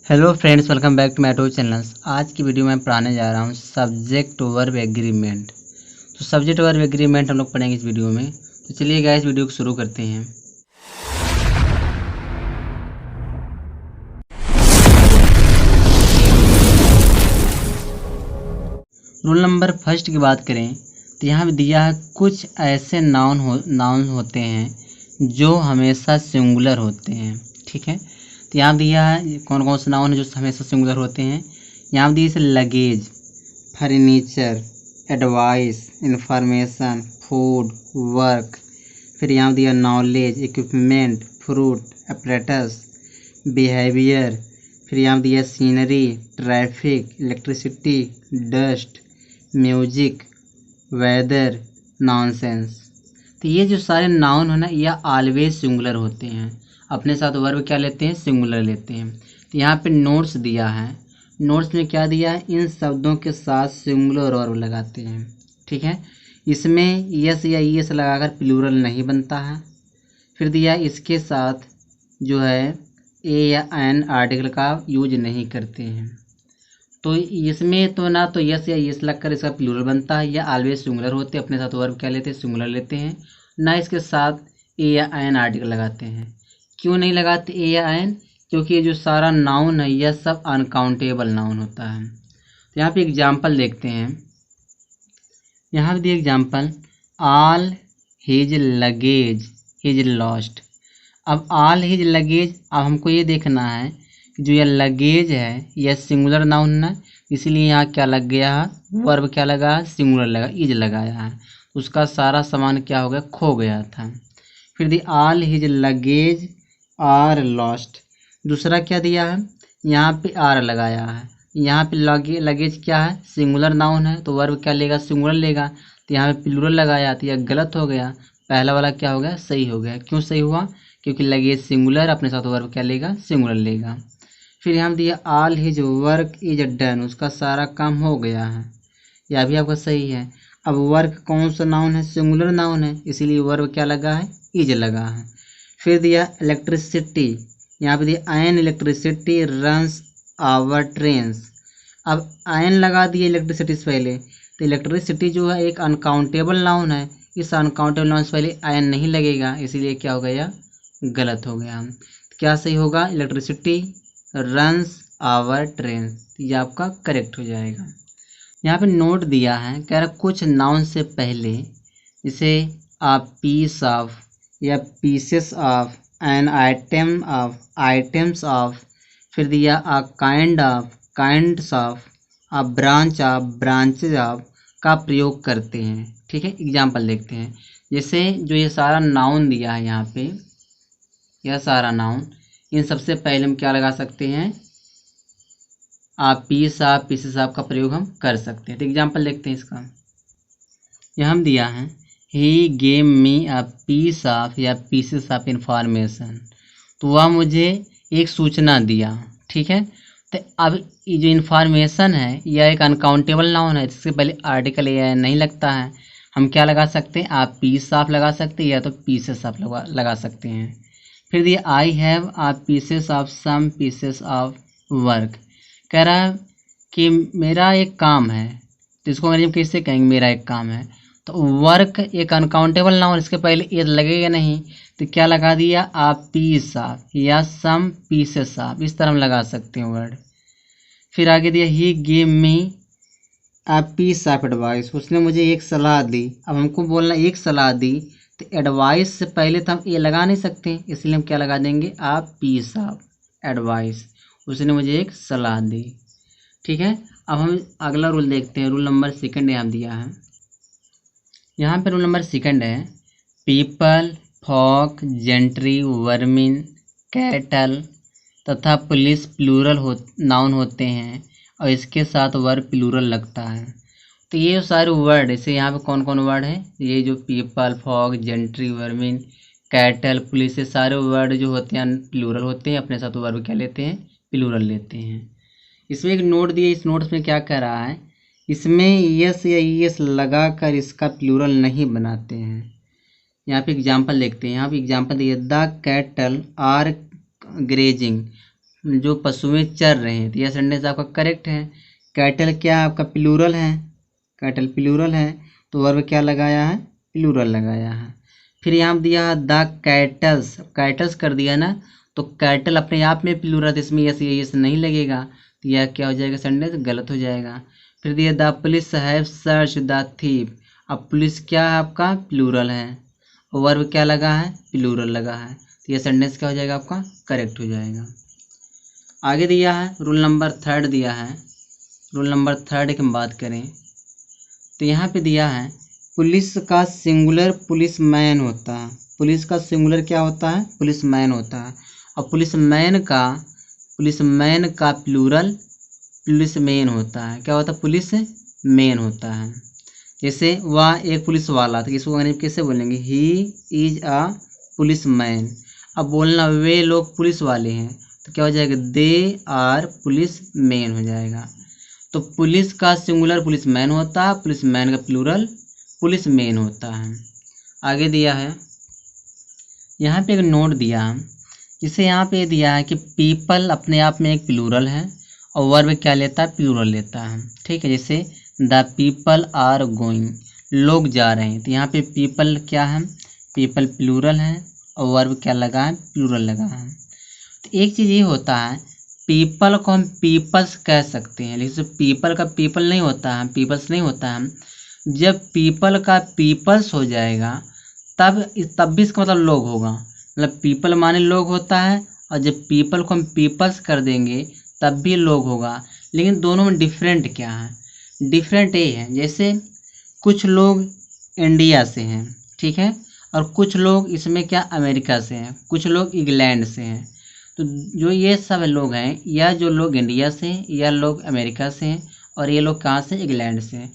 Hello friends, welcome back to my YouTube channel. आज की video में पढ़ाने जा रहा हूँ सब्जेक्ट वर्ब एग्रीमेंट। तो सब्जेक्ट वर्ब एग्रीमेंट हम लोग पढ़ेंगे इस वीडियो में। तो चलिए गाइस, वीडियो को शुरू करते हैं। रूल नंबर फर्स्ट की बात करें तो यहाँ पे दिया है कुछ ऐसे नाउन होते हैं जो हमेशा सिंगुलर होते हैं। ठीक है, तो यहाँ दिया है कौन कौन से नाउन है जो हमेशा सिंगुलर होते हैं। यहाँ दिए जैसे luggage, furniture, advice, information, food, work. फिर यहाँ दिया knowledge, equipment, fruit, apparatus, behaviour. फिर यहाँ दिया scenery, traffic, electricity, dust, music, weather, nonsense. तो ये जो सारे नाउन है ना, यह ऑलवेज सिंगुलर होते हैं। अपने साथ वर्ब क्या लेते हैं? सिंगुलर लेते हैं। तो यहाँ पे नोट्स दिया है। नोट्स में क्या दिया है? इन शब्दों के साथ सिंगुलर वर्ब लगाते हैं। ठीक है, इसमें यस या ईएस लगाकर प्लूरल नहीं बनता है। फिर दिया इसके साथ जो है ए या एन आर्टिकल का यूज नहीं करते हैं। तो इसमें तो ना तो यस या यस लगकर इसका प्लूरल बनता है, या ऑलवेज सिंगुलर होते हैं। अपने साथ वर्ब क्या लेते हैं? सिंगुलर लेते हैं। ना इसके साथ ए या एन आर्टिकल लगाते हैं। क्यों नहीं लगाते ए या एन? क्योंकि ये जो सारा नाउन है यह सब अनकाउंटेबल नाउन होता है। तो यहाँ पे एग्जाम्पल देखते हैं। यहाँ पे दिए example, all his luggage his lost. अब ऑल हिज लगेज, अब हमको ये देखना है कि जो यह लगेज है यह सिंगुलर नाउन है, इसलिए यहाँ क्या लग गया है? वर्ब क्या लगा है? सिंगुलर लगा, इज लगाया है। उसका सारा सामान क्या हो गया? खो गया था। फिर the all his luggage are lost. दूसरा क्या दिया है? यहाँ पे आर लगाया है। यहाँ पे लगेज क्या है? सिंगुलर नाउन है, तो वर्ब क्या लेगा? सिंगुलर लेगा। तो यहाँ पे प्लूरल लगाया तो यह गलत हो गया। पहला वाला क्या हो गया? सही हो गया। क्यों सही हुआ? क्योंकि लगेज सिंगुलर, अपने साथ वर्ब क्या लेगा? सिंगुलर लेगा। फिर यहाँ दिया all his work is done, उसका सारा काम हो गया है, यह भी आपका सही है। अब वर्क कौन सा नाउन है? सिंगुलर नाउन है, इसीलिए वर्ब क्या लगा है? इज लगा है। फिर दिया इलेक्ट्रिसिटी, यहाँ पे दिया an electricity runs our trains. अब एन लगा दिए इलेक्ट्रिसिटी से पहले, तो इलेक्ट्रिसिटी जो है एक अनकाउंटेबल नाउन है, इस अनकाउंटेबल नाउन से पहले एन नहीं लगेगा, इसीलिए क्या हो गया? गलत हो गया। क्या सही होगा? इलेक्ट्रिसिटी रन्स आवर ट्रेन, ये आपका करेक्ट हो जाएगा। यहाँ पे नोट दिया है, कह रहा कुछ नाउन से पहले जैसे आ पीस ऑफ या pieces of, an item of, items of. फिर दिया a kind of, kinds of, a branch of, branches of का प्रयोग करते हैं। ठीक है, एग्जाम्पल देखते हैं। जैसे जो ये सारा नाउन दिया है यहाँ पे, यह सारा नाउन, इन सबसे पहले हम क्या लगा सकते हैं? आप पीस ऑफ, पीसेस ऑफ का प्रयोग हम कर सकते हैं। तो एग्जाम्पल देखते हैं इसका। यह हम दिया है he gave me a piece of या पीसेस ऑफ इंफॉर्मेशन, तो वह मुझे एक सूचना दिया। ठीक है, तो अब ये जो इंफॉर्मेशन है यह एक अनकाउंटेबल नाउन है, इससे पहले आर्टिकल या नहीं लगता है। हम क्या लगा सकते हैं? आप पीस ऑफ लगा सकते हैं या तो पीसेस ऑफ लगा सकते हैं। फिर दिए I have a pieces of some pieces of work, कह रहा है कि मेरा एक काम है, तो इसको अंग्रेजी में कैसे कहेंगे? मेरा एक काम है। तो वर्क एक अनकाउंटेबल नाउन, इसके पहले ये लगेगा नहीं, तो क्या लगा दिया? आ पीस ऑफ या सम पीसेस ऑफ, इस तरह हम लगा सकते हैं वर्ड। फिर आगे दिया he give me a piece of advice, उसने मुझे एक सलाह दी। अब हमको बोलना एक सलाह दी, तो एडवाइस से पहले तो हम ये लगा नहीं सकते, इसलिए हम क्या लगा देंगे? आप पीस ऑफ एडवाइस, उसने मुझे एक सलाह दी। ठीक है, अब हम अगला रूल देखते हैं। रूल नंबर सेकंड यहाँ दिया है। यहाँ पे रूल नंबर सेकंड है, people, folk, gentry, vermin, cattle तथा पुलिस प्लूरल नाउन होते हैं और इसके साथ वर्ब प्लूरल लगता है। तो ये सारे वर्ड, जैसे यहाँ पे कौन कौन वर्ड है? ये जो people, fog, gentry, vermin, cattle, police, ये सारे वर्ड जो होते हैं प्लूरल होते हैं, अपने साथ वर्ब क्या लेते हैं? प्लूरल लेते हैं। इसमें एक नोट दिए, इस नोट्स में क्या कह रहा है? इसमें यस या ईएस लगाकर इसका प्लूरल नहीं बनाते हैं। यहाँ पे एग्जाम्पल देखते हैं। यहाँ पे एग्जाम्पल दिए, द कैटल आर ग्रेजिंग, जो पशुएं चर रहे हैं, तो यह सेंटेंस आपका करेक्ट है। कैटल क्या आपका प्लूरल है, कैटल प्लूरल है, तो वर्ब क्या लगाया है, प्लूरल लगाया है। फिर यहाँ दिया द कैटल्स, कैटल्स कर दिया ना, तो कैटल अपने आप में प्लूरल, इसमें यस नहीं लगेगा, तो यह क्या हो जाएगा, सेंटेंस गलत हो जाएगा। फिर दिया the police have search the thief, अब पुलिस क्या है आपका प्लूरल है, और वर्ब क्या लगा है, प्लूरल लगा है, तो यह सेंटेंस क्या हो जाएगा आपका, करेक्ट हो जाएगा। आगे दिया है रूल नंबर 3 दिया है। रूल नंबर 3 की हम बात करें तो यहाँ पे दिया है पुलिस का सिंगुलर पुलिस मैन होता है। पुलिस का सिंगुलर क्या होता है, पुलिस मैन होता है, और पुलिस मैन का प्लूरल पुलिस मैन होता है। क्या होता है, पुलिस मैन होता है। जैसे वह एक पुलिस वाला था, इसको अंग्रेजी कैसे बोलेंगे, he is a police man. अब बोलना वे लोग पुलिस वाले हैं, तो क्या हो जाएगा, दे आर पुलिस मैन हो जाएगा। तो पुलिस का सिंगुलर पुलिस मैन होता है, पुलिस मैन का प्लूरल पुलिस मैन होता है। आगे दिया है, यहाँ पे एक नोट दिया है, जिसे यहाँ पे दिया है कि पीपल अपने आप में एक प्लूरल है, और वर्ब क्या लेता है, प्लूरल लेता है। ठीक है, जैसे द पीपल आर गोइंग, लोग जा रहे हैं, तो यहाँ पे पीपल क्या है, पीपल प्लूरल है, और वर्ब क्या लगा है, प्लूरल लगा है। तो एक चीज़ ये होता है, पीपल को हम पीपल्स कह सकते हैं, लेकिन पीपल का पीपल नहीं होता है, पीपल्स नहीं होता है। जब पीपल का पीपल्स हो जाएगा तब भी इसका मतलब लोग होगा, मतलब पीपल माने लोग होता है, और जब पीपल को हम पीपल्स कर देंगे तब भी लोग होगा। लेकिन दोनों में डिफरेंट क्या है, डिफरेंट ये है, जैसे कुछ लोग इंडिया से हैं, ठीक है, और कुछ लोग इसमें क्या अमेरिका से हैं, कुछ लोग इंग्लैंड से हैं। तो जो ये सब लोग हैं, या जो लोग इंडिया से हैं, या लोग अमेरिका से हैं, और ये लोग कहाँ से, इंग्लैंड से हैं,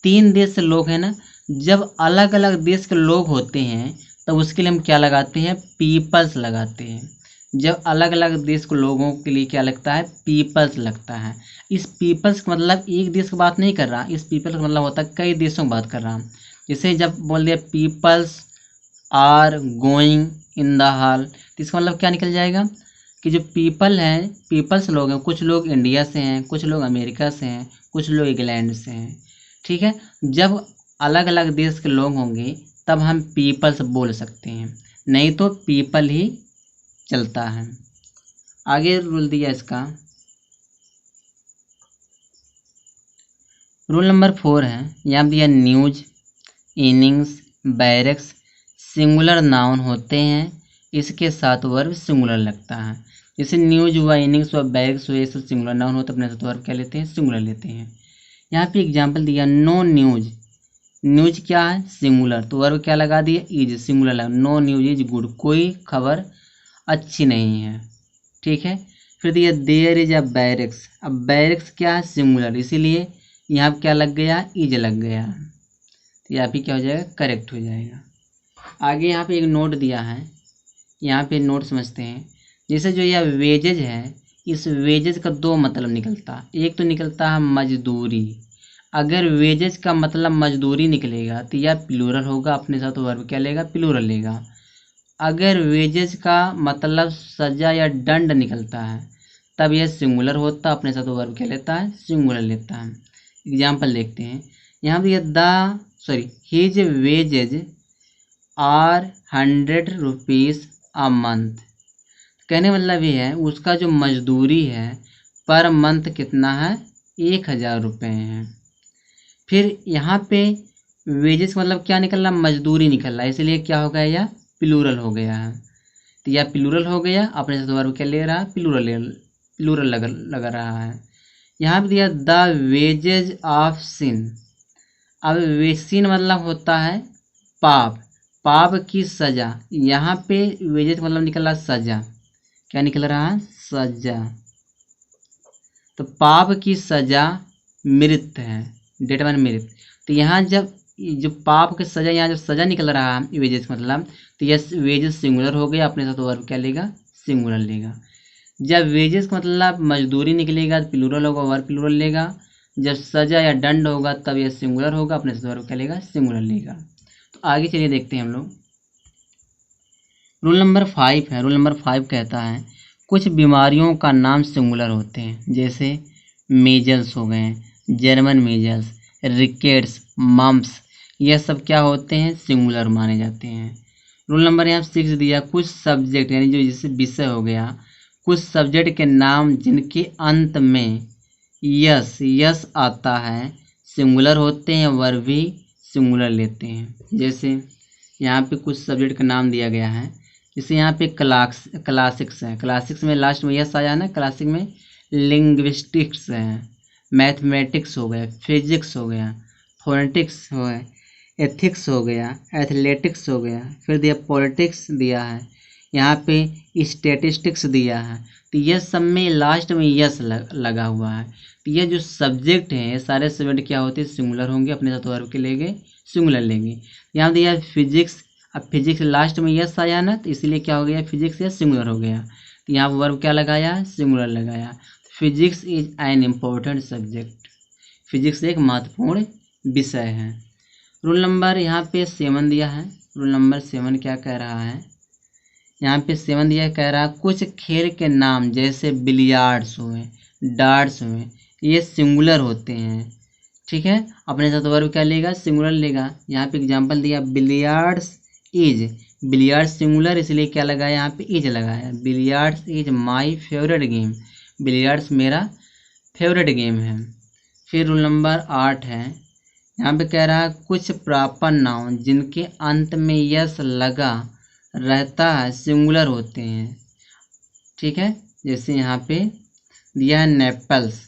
3 देश से लोग हैं ना। जब अलग अलग देश के लोग होते हैं तब उसके लिए हम क्या लगाते हैं, पीपल्स लगाते हैं। जब अलग अलग देश के लोगों के लिए क्या लगता है, पीपल्स लगता है। इस पीपल्स का मतलब एक देश की बात नहीं कर रहा, इस पीपल्स का मतलब होता है कई देशों की बात कर रहा हूँ। जैसे जब बोल दिया peoples are going in the hall, तो इसका मतलब क्या निकल जाएगा कि जो पीपल हैं, पीपल्स लोग हैं, कुछ लोग इंडिया से हैं, कुछ लोग अमेरिका से हैं, कुछ लोग इंग्लैंड से हैं। ठीक है, जब अलग अलग देश के लोग होंगे तब हम पीपल्स बोल सकते हैं, नहीं तो पीपल ही चलता है। आगे रूल दिया इसका, रूल नंबर 4 है, यहाँ दिया news, innings, barracks singular noun होते हैं, इसके साथ वर्ब सिंगुलर लगता है। जैसे न्यूज हुआ, इनिंग्स हुआ, बैरक्स हुआ, ये सब सिंगुलर नाउन होता है, अपने साथ वर्ब क्या लेते हैं, सिंगुलर लेते हैं। यहाँ पे एग्जाम्पल दिया नो न्यूज, न्यूज क्या है, सिंगुलर, तो वर्ब क्या लगा दिया, इज, सिंगुलर लगा, नो न्यूज इज गुड, कोई खबर अच्छी नहीं है। ठीक है, फिर दिया देयर इज अ बैरक्स, अब बैरक्स क्या है, सिंगुलर, इसीलिए यहाँ क्या लग गया, इज लग गया, तो यहाँ पे क्या हो जाएगा, करेक्ट हो जाएगा। आगे यहाँ पे एक नोट दिया है, यहाँ पे नोट समझते हैं। जैसे जो यह वेजेज है, इस वेजेज का 2 मतलब निकलता, एक तो निकलता है मजदूरी। अगर वेजेज का मतलब मजदूरी निकलेगा तो यह प्लूरल होगा, अपने साथ वर्ब क्या लेगा, प्लूरल लेगा। अगर वेजेज का मतलब सजा या दंड निकलता है तब यह सिंगुलर होता, अपने साथ वर्ब क्या लेता है, सिंगुलर लेता है। एग्जाम्पल देखते हैं, यहाँ पे his wages are 100 rupees a month, कहने मतलब ये है उसका जो मजदूरी है पर मंथ कितना है, 1000 रुपये है। फिर यहाँ पे वेजेस का मतलब क्या निकल रहा, मजदूरी निकल रहा है, इसलिए क्या हो गया, यह प्लूरल हो गया है। तो यह प्लूरल हो गया, अपने साथ वर्ब क्या ले रहा है, प्लूरल लग रहा है। यहाँ पे दिया द वेजेज ऑफ सिन, अब सिन मतलब होता है पाप, पाप की सजा, यहाँ पे वेजेज मतलब निकल रहा सजा, क्या निकल रहा है, सजा, तो पाप की सजा मृत्यु है, डेट वन मृत्यु। तो यहाँ जब जो पाप की सजा, यहाँ जब सजा निकल रहा है वेजेस मतलब, तो यह वेजेस सिंगुलर हो गया, अपने साथ वर्ब क्या लेगा, सिंगुलर लेगा। जब वेजेस का मतलब मजदूरी निकलेगा तो प्लूरल होगा, वर्ब प्लूरल लेगा। जब सजा या दंड होगा तब यह सिंगुलर होगा, अपने साथ वर्ब क्या लेगा, सिंगुलर लेगा। तो आगे चलिए देखते हैं हम लोग। रूल नंबर 5 है, रूल नंबर 5 कहता है कुछ बीमारियों का नाम सिंगुलर होते हैं, जैसे मीजल्स हो गए, जर्मन मीजल्स, रिकेट्स, मम्प्स, यह सब क्या होते हैं, सिंगुलर माने जाते हैं। रूल नंबर यहाँ 6 दिया, कुछ सब्जेक्ट यानी जो जैसे विषय हो गया, कुछ सब्जेक्ट के नाम जिनके अंत में यस आता है सिंगुलर होते हैं, वर्ब भी सिंगुलर लेते हैं। जैसे यहाँ पे कुछ सब्जेक्ट का नाम दिया गया है, जैसे यहाँ पे क्लासिक्स है, क्लासिक्स में लास्ट में यस आया ना, क्लासिक में लिंग्विस्टिक्स है, मैथमेटिक्स हो गया, फिजिक्स हो गया, फोनेटिक्स हो गया, एथिक्स हो गया, एथलेटिक्स हो गया, फिर दिया पॉलिटिक्स दिया है, यहाँ पे स्टैटिस्टिक्स दिया है। तो यह सब में लास्ट में यस लगा हुआ है। तो ये जो सब्जेक्ट हैं ये सारे सब्जेक्ट क्या होते हैं, सिंगुलर होंगे, अपने साथ वर्ब के लेंगे, सिंगुलर लेंगे। यहाँ दिया फिजिक्स, अब फिजिक्स लास्ट में यस आया ना, तो इसलिए क्या हो गया, फिजिक्स या सिंगुलर हो गया। तो यहाँ वर्ब क्या लगाया, सिंगुलर लगाया। Physics is an important subject, physics एक महत्वपूर्ण विषय है। रूल नंबर यहाँ पे 7 दिया है। रूल नंबर 7 क्या कह रहा है, यहाँ पे 7 दिया कह रहा है कुछ खेल के नाम जैसे बिलियार्ड्स हुए, डार्ट्स हुए, ये सिंगुलर होते हैं। ठीक है, अपने साथ वर्ब क्या लेगा, सिंगुलर लेगा। यहाँ पे एग्जांपल दिया बिलियार्ड्स इज, बिलियार्ड्स सिंगुलर इसलिए क्या लगाया, यहाँ पे इज लगाया। Billiards is my favourite game, billiards मेरा फेवरेट गेम है। फिर रूल नंबर 8 है, यहाँ पे कह रहा है कुछ प्रॉपर नाउन जिनके अंत में यस लगा रहता है सिंगुलर होते हैं। ठीक है, जैसे यहाँ पे दिया है नेपल्स,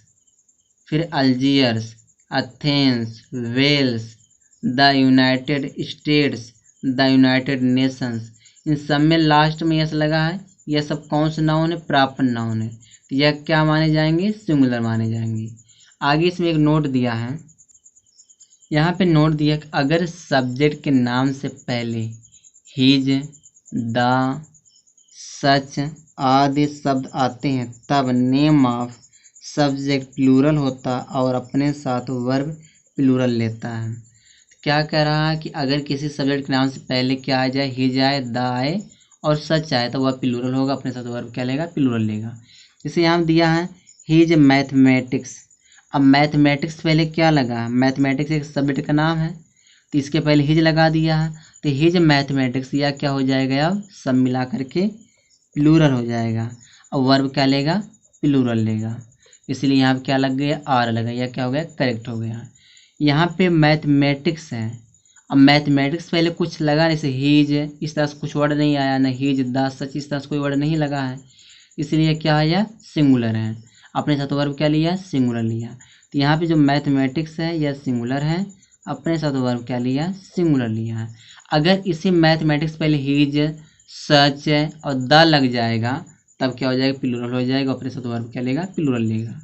फिर Algiers, Athens, Wales, the United States, the United Nations, इन सब में लास्ट में यस लगा है। यह सब कौन से नाउन है, प्रॉपर नाउन है, तो यह क्या माने जाएंगे, सिंगुलर माने जाएंगे। आगे इसमें एक नोट दिया है, यहाँ पे नोट दिया कि अगर सब्जेक्ट के नाम से पहले हिज, द, सच आदि शब्द आते हैं तब नेम ऑफ सब्जेक्ट प्लूरल होता और अपने साथ वर्ब प्लूरल लेता है। क्या कह रहा है कि अगर किसी सब्जेक्ट के नाम से पहले क्या आ जाए, हिज आए, द आए और सच आए तो वह प्लूरल होगा, अपने साथ वर्ब क्या लेगा, प्लूरल लेगा। जैसे यहाँ दिया है हिज मैथमेटिक्स, अब मैथमेटिक्स पहले क्या लगा, मैथमेटिक्स एक सब्जेक्ट का नाम है तो इसके पहले हिज लगा दिया है, तो हिज मैथमेटिक्स या क्या हो जाएगा, अब सब मिला करके प्लूरल हो जाएगा। अब वर्ब क्या लेगा, प्लूरल लेगा, इसलिए यहाँ पे क्या लग गया, आर लगा, या क्या हो गया, करेक्ट हो गया। यहाँ पे मैथमेटिक्स है, अब मैथमेटिक्स पहले कुछ लगा, जैसे हीज, इस तरह से कुछ वर्ड नहीं आया, न हीज, द, सच, इस तरह से कोई वर्ड नहीं लगा है, इसलिए क्या है, सिंगुलर है। अपने साथ वर्ब क्या लिया, सिंगुलर लिया। तो यहाँ पे जो मैथमेटिक्स है यह सिंगुलर है, अपने साथ वर्ब क्या लिया, सिंगुलर लिया है। अगर इसी मैथमेटिक्स पहले हीज, सच और द लग जाएगा तब क्या हो जाएगा, प्लूरल हो जाएगा, अपने साथ वर्ब क्या लेगा, प्लूरल लेगा।